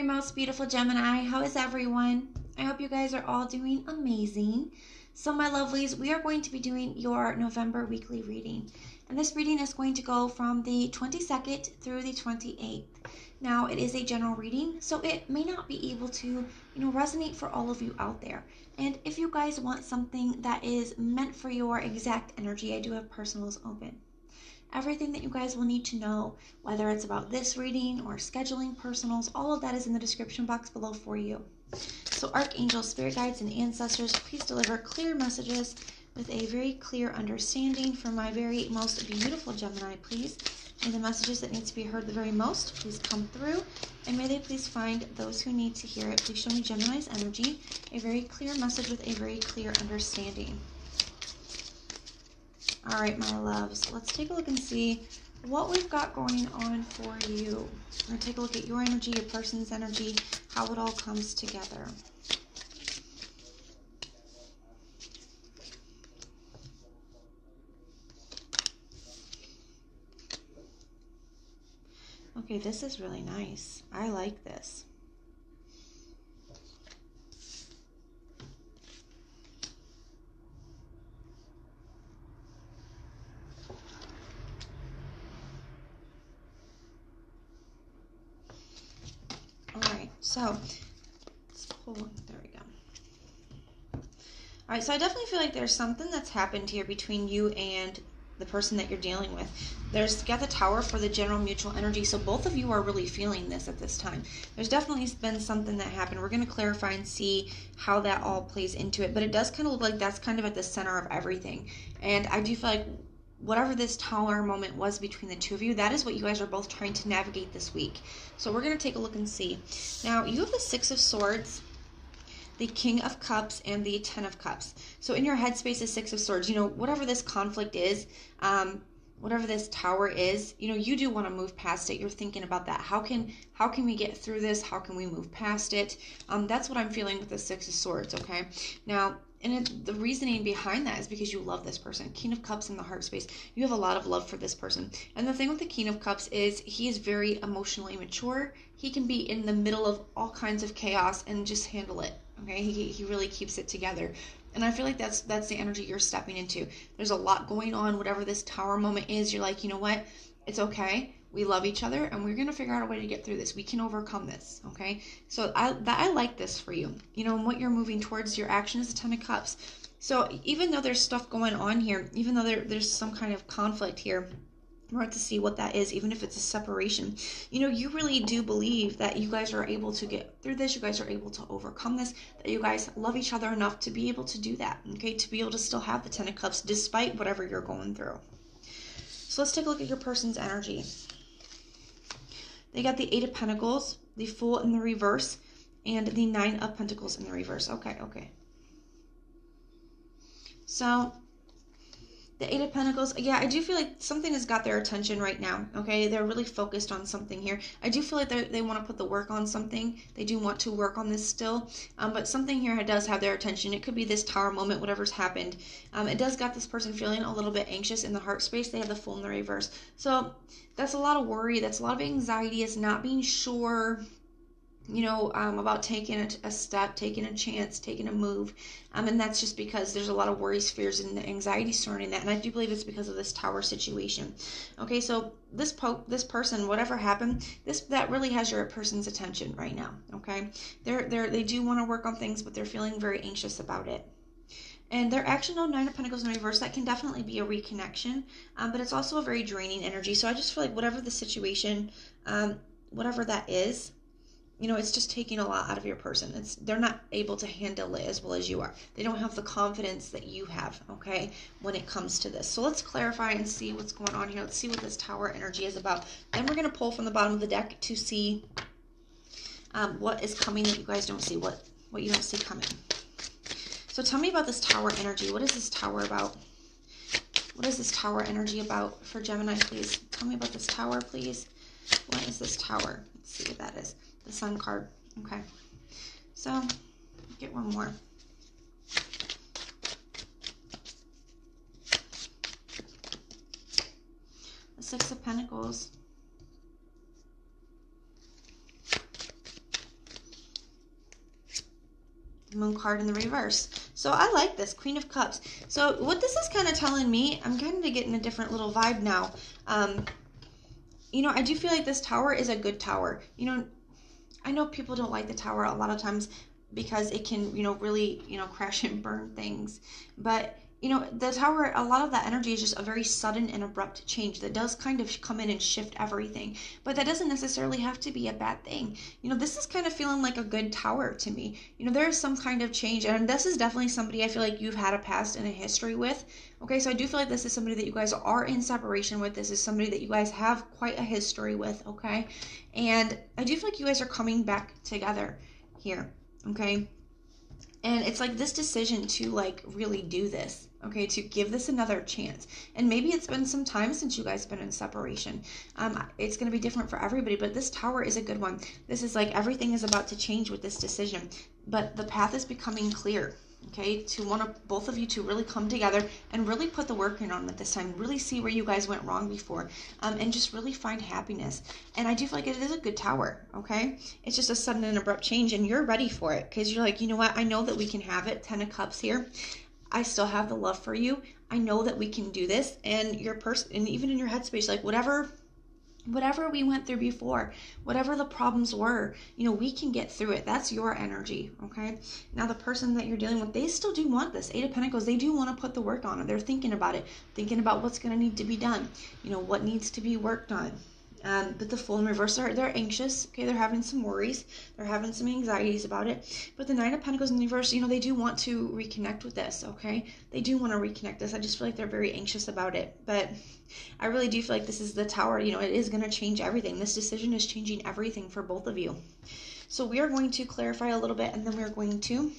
most beautiful Gemini. How is everyone? I hope you guys are all doing amazing. So my lovelies, we are going to be doing your November weekly reading. And this reading is going to go from the 22nd through the 28th. Now, it is a general reading, so it may not be able to, resonate for all of you out there. And if you guys want something that is meant for your exact energy, I do have personals open. Everything that you guys will need to know, whether it's about this reading or scheduling personals, all of that is in the description box below for you. So archangels, spirit guides, and ancestors, please deliver clear messages with a very clear understanding for my very most beautiful Gemini, please. May the messages that need to be heard the very most please come through, and may they please find those who need to hear it. Please show me Gemini's energy, a very clear message with a very clear understanding. All right, my loves, let's take a look and see what we've got going on for you. We're going to take a look at your energy, your person's energy, how it all comes together. Okay, this is really nice. I like this. So let's pull, there we go. All right, so I definitely feel like there's something that's happened here between you and the person that you're dealing with. There's got the Tower for the general mutual energy, so both of you are really feeling this at this time. There's definitely been something that happened. We're going to clarify and see how that all plays into it, but it does kind of look like that's kind of at the center of everything. And I do feel like whatever this Tower moment was between the two of you, that is what you guys are both trying to navigate this week. So we're going to take a look and see. Now, you have the Six of Swords, the King of Cups, and the Ten of Cups. So in your headspace is Six of Swords. Whatever this conflict is, whatever this Tower is, you do want to move past it. You're thinking about that. How can we get through this? How can we move past it? That's what I'm feeling with the Six of Swords, okay? Now, the reasoning behind that is because you love this person. King of Cups in the heart space. You have a lot of love for this person. And the thing with the King of Cups is he is very emotionally mature. He can be in the middle of all kinds of chaos and just handle it. Okay, he really keeps it together. And I feel like that's the energy you're stepping into. There's a lot going on. Whatever this Tower moment is, you're like, you know what? It's okay. We love each other, and we're going to figure out a way to get through this. We can overcome this, okay? So I like this for you. And what you're moving towards, your action is the Ten of Cups. So even though there's stuff going on here, even though there's some kind of conflict here, we're going to see what that is, even if it's a separation. You really do believe that you guys are able to get through this. You guys are able to overcome this, that you guys love each other enough to be able to do that, okay? To be able to still have the Ten of Cups despite whatever you're going through. So let's take a look at your person's energy. They got the Eight of Pentacles, the Fool in the reverse, and the Nine of Pentacles in the reverse. Okay. So, the Eight of Pentacles, yeah, I do feel like something has got their attention right now, okay? They're really focused on something here. I do feel like they want to put the work on something. They do want to work on this still, but something here does have their attention. It could be this Tower moment, whatever's happened. It does got this person feeling a little bit anxious in the heart space. They have the Fool in the reverse. So that's a lot of worry. That's a lot of anxiety. It's not being sure, about taking a step, taking a chance, taking a move. And that's just because there's a lot of worries, fears, and anxiety surrounding that. And I do believe it's because of this Tower situation. Okay, so this person, whatever happened, that really has your person's attention right now. Okay, they do want to work on things, but they're feeling very anxious about it. And their action on Nine of Pentacles in reverse, that can definitely be a reconnection, but it's also a very draining energy. So I just feel like whatever the situation, whatever that is, it's just taking a lot out of your person. They're not able to handle it as well as you are. They don't have the confidence that you have, okay, when it comes to this. So let's clarify and see what's going on here. Let's see what this Tower energy is about. Then we're going to pull from the bottom of the deck to see what is coming that you guys don't see, what you don't see coming. So tell me about this Tower energy. What is this Tower about? What is this Tower energy about for Gemini, please? Tell me about this Tower, please. What is this Tower? Let's see what that is. The Sun card. Okay. So, get one more. The Six of Pentacles. Moon card in the reverse. So I like this, Queen of Cups. So what this is kind of telling me, I'm kind of getting a different little vibe now. You know, I do feel like this Tower is a good Tower. You know, I know people don't like the Tower a lot of times because it can, you know, really, you know, crash and burn things. But, you know, the Tower, a lot of that energy is just a very sudden and abrupt change that does kind of come in and shift everything. But that doesn't necessarily have to be a bad thing. You know, this is kind of feeling like a good Tower to me. You know, there's some kind of change, and this is definitely somebody I feel like you've had a past and a history with. Okay, so I do feel like this is somebody that you guys are in separation with. This is somebody that you guys have quite a history with, okay? And I do feel like you guys are coming back together here, okay? And it's like this decision to like really do this, okay, to give this another chance. And maybe it's been some time since you guys have been in separation. It's going to be different for everybody, but this Tower is a good one. This is like everything is about to change with this decision, but the path is becoming clear. Okay, to both of you to really come together and really put the work in on it this time. Really see where you guys went wrong before, and just really find happiness. And I do feel like it is a good Tower, okay? It's just a sudden and abrupt change, and you're ready for it because you're like, you know what? I know that we can have it. 10 of Cups here. I still have the love for you. I know that we can do this, and your person, and even in your headspace, like whatever we went through before, whatever the problems were, you know, we can get through it. That's your energy, okay? Now, the person that you're dealing with, they still do want this. 8 of Pentacles, they do want to put the work on it. They're thinking about it, thinking about what's going to need to be done, you know, what needs to be worked on. But the Fool in reverse, they're anxious, okay? They're having some worries. They're having some anxieties about it. But the 9 of Pentacles in reverse, you know, they do want to reconnect with this, okay? They do want to reconnect this. I just feel like they're very anxious about it. But I really do feel like this is the Tower. You know, it is going to change everything. This decision is changing everything for both of you. So we are going to clarify a little bit, and then we're going to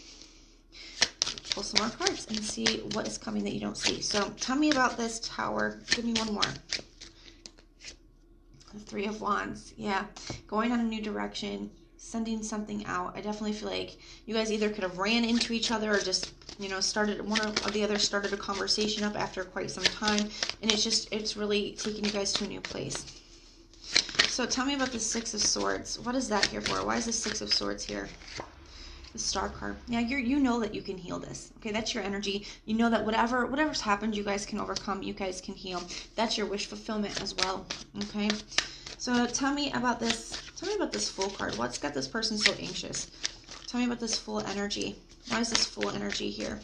pull some more cards and see what is coming that you don't see. So tell me about this Tower. Give me one more. 3 of Wands, yeah, going on a new direction, sending something out. I definitely feel like you guys either could have ran into each other or just, you know, one or the other started a conversation up after quite some time, and it's really taking you guys to a new place. So tell me about the 6 of Swords. What is that here for? Why is the 6 of Swords here? The Star card. Yeah, you know that you can heal this. Okay, that's your energy. You know that whatever's happened, you guys can overcome. You guys can heal. That's your wish fulfillment as well. Okay. So tell me about this. Tell me about this Fool card. What's got this person so anxious? Tell me about this Fool energy. Why is this Fool energy here?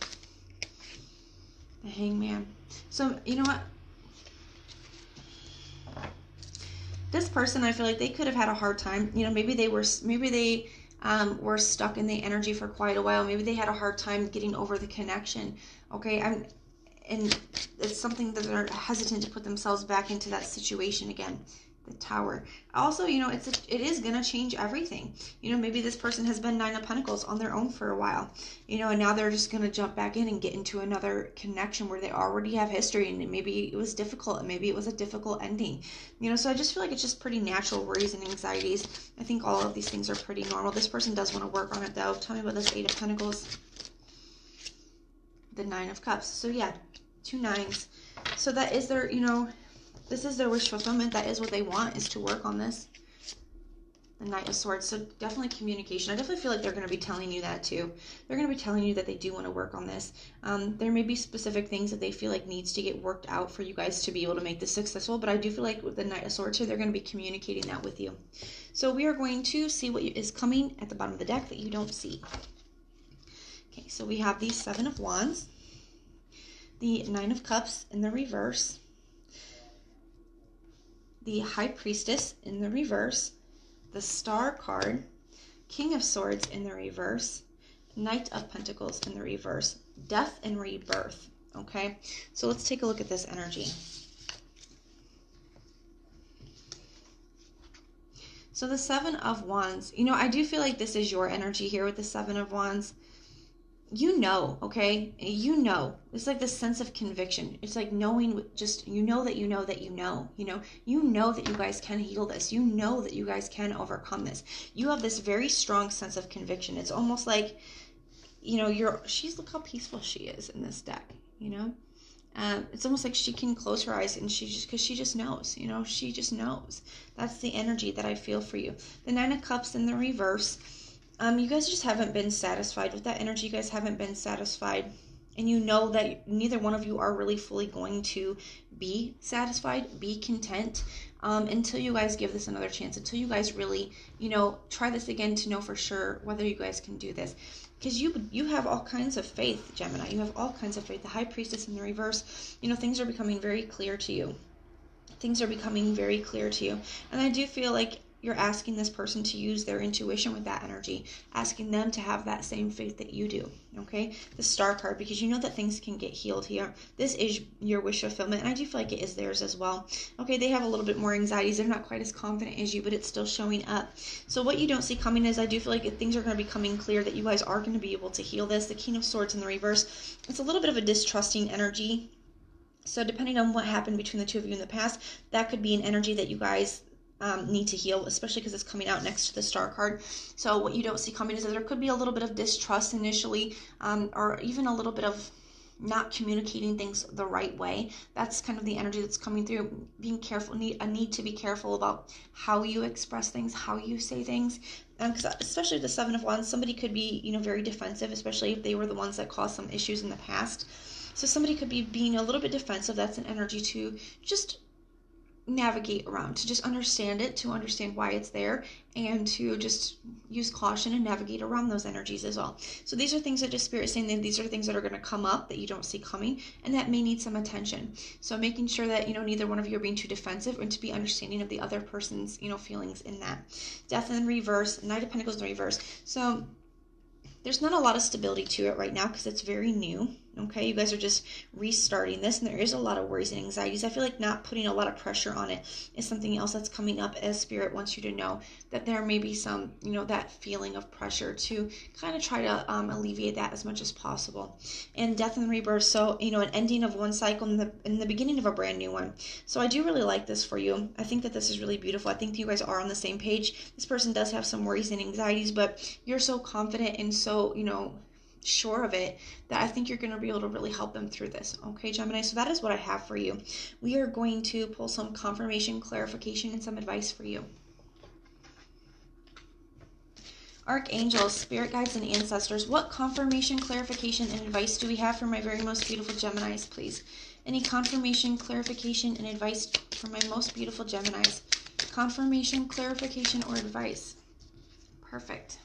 The Hangman. So you know what? This person, I feel like they could have had a hard time. You know, maybe they were stuck in the energy for quite a while. Maybe they had a hard time getting over the connection. Okay, and it's something that they're hesitant to put themselves back into that situation again. The Tower. Also, you know, it is gonna change everything. You know, maybe this person has been 9 of Pentacles on their own for a while. You know, and now they're just gonna jump back in and get into another connection where they already have history, and maybe it was difficult, and maybe it was a difficult ending. You know, so I just feel like it's just pretty natural worries and anxieties. I think all of these things are pretty normal. This person does want to work on it though. Tell me about this 8 of Pentacles. The 9 of Cups. So yeah, 2 9s. So that is their, you know, this is their wish fulfillment. That is what they want, is to work on this. The Knight of Swords. So definitely communication. I definitely feel like they're going to be telling you that too. They're going to be telling you that they do want to work on this. There may be specific things that they feel like needs to get worked out for you guys to be able to make this successful. But I do feel like with the Knight of Swords here, they're going to be communicating that with you. So we are going to see what is coming at the bottom of the deck that you don't see. Okay, so we have the 7 of Wands. The 9 of Cups in the reverse. The High Priestess in the reverse, the Star card, King of Swords in the reverse, Knight of Pentacles in the reverse, Death and Rebirth. Okay, so let's take a look at this energy. So the 7 of Wands, you know, I do feel like this is your energy here with the 7 of Wands. You know, okay? You know. It's like this sense of conviction. It's like knowing, just, you know that you know that you know. You know that you guys can heal this. You know that you guys can overcome this. You have this very strong sense of conviction. It's almost like, you know, look how peaceful she is in this deck, you know? It's almost like she can close her eyes and because she just knows, you know, she just knows. That's the energy that I feel for you. The 9 of Cups in the reverse. You guys just haven't been satisfied with that energy. You guys haven't been satisfied. And you know that neither one of you are really fully going to be satisfied, be content, until you guys give this another chance, until you guys really, try this again to know for sure whether you guys can do this. Because you have all kinds of faith, Gemini. You have all kinds of faith. The High Priestess in the reverse, things are becoming very clear to you. Things are becoming very clear to you. And I do feel like you're asking this person to use their intuition with that energy, asking them to have that same faith that you do, okay? The Star card, because you know that things can get healed here. This is your wish fulfillment, and I do feel like it is theirs as well. Okay, they have a little bit more anxieties. They're not quite as confident as you, but it's still showing up. So what you don't see coming is I do feel like things are going to be coming clear that you guys are going to be able to heal this. The King of Swords in the reverse, it's a little bit of a distrusting energy. So depending on what happened between the two of you in the past, that could be an energy that you guys need to heal, especially because it's coming out next to the Star card. So what you don't see coming is that there could be a little bit of distrust initially, or even a little bit of not communicating things the right way. That's kind of the energy that's coming through. Being careful, a need to be careful about how you express things, how you say things. Because especially the Seven of Wands, somebody could be, very defensive, especially if they were the ones that caused some issues in the past. So somebody could be being a little bit defensive. That's an energy to just navigate around, to just understand it, to understand why it's there, and to just use caution and navigate around those energies as well. So these are things that just Spirit is saying that these are things that are going to come up that you don't see coming, and that may need some attention. So making sure that, neither one of you are being too defensive, and to be understanding of the other person's, feelings in that. Death in reverse, Knight of Pentacles in reverse. So there's not a lot of stability to it right now because it's very new. Okay, you guys are just restarting this, and there is a lot of worries and anxieties. I feel like not putting a lot of pressure on it is something else that's coming up, as Spirit wants you to know that there may be some, that feeling of pressure to kind of try to alleviate that as much as possible. And Death and Rebirth, so, an ending of one cycle and the beginning of a brand new one. So I do really like this for you. I think that this is really beautiful. I think you guys are on the same page. This person does have some worries and anxieties, but you're so confident and so, sure of it that I think you're going to be able to really help them through this. Okay, Gemini, so that is what I have for you. We are going to pull some confirmation, clarification, and some advice for you. Archangels, spirit guides, and ancestors, what confirmation, clarification, and advice do we have for my very most beautiful Geminis, please? Any confirmation, clarification, and advice for my most beautiful Geminis? Confirmation, clarification, or advice? Perfect.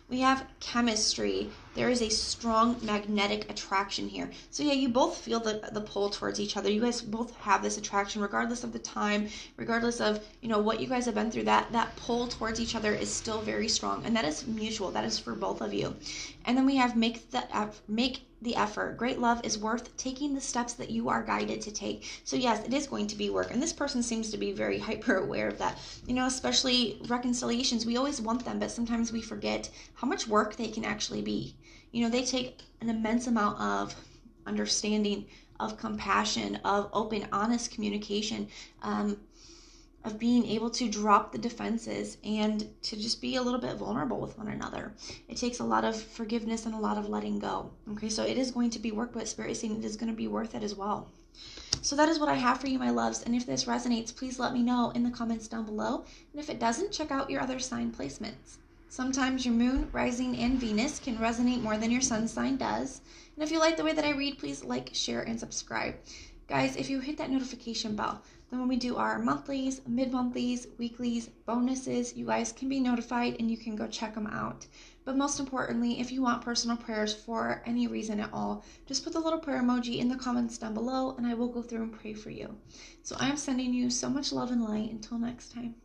We have chemistry. There is a strong magnetic attraction here. So yeah, you both feel the pull towards each other. You guys both have this attraction regardless of the time, regardless of, what you guys have been through. That pull towards each other is still very strong, and that is mutual. That is for both of you. And then we have make the effort. Great love is worth taking the steps that you are guided to take. So yes, it is going to be work. And this person seems to be very hyper aware of that. Especially reconciliations. We always want them, but sometimes we forget how much work they can actually be. They take an immense amount of understanding, of compassion, of open, honest communication, of being able to drop the defenses and to just be a little bit vulnerable with one another. It takes a lot of forgiveness and a lot of letting go. Okay, so it is going to be work, but Spirit is saying it is going to be worth it as well. So that is what I have for you, my loves. And if this resonates, please let me know in the comments down below. And if it doesn't, check out your other sign placements. Sometimes your moon, rising, and Venus can resonate more than your sun sign does. And if you like the way that I read, please like, share, and subscribe. Guys, if you hit that notification bell, then when we do our monthlies, mid-monthlies, weeklies, bonuses, you guys can be notified and you can go check them out. But most importantly, if you want personal prayers for any reason at all, just put the little prayer emoji in the comments down below and I will go through and pray for you. So I am sending you so much love and light. Until next time.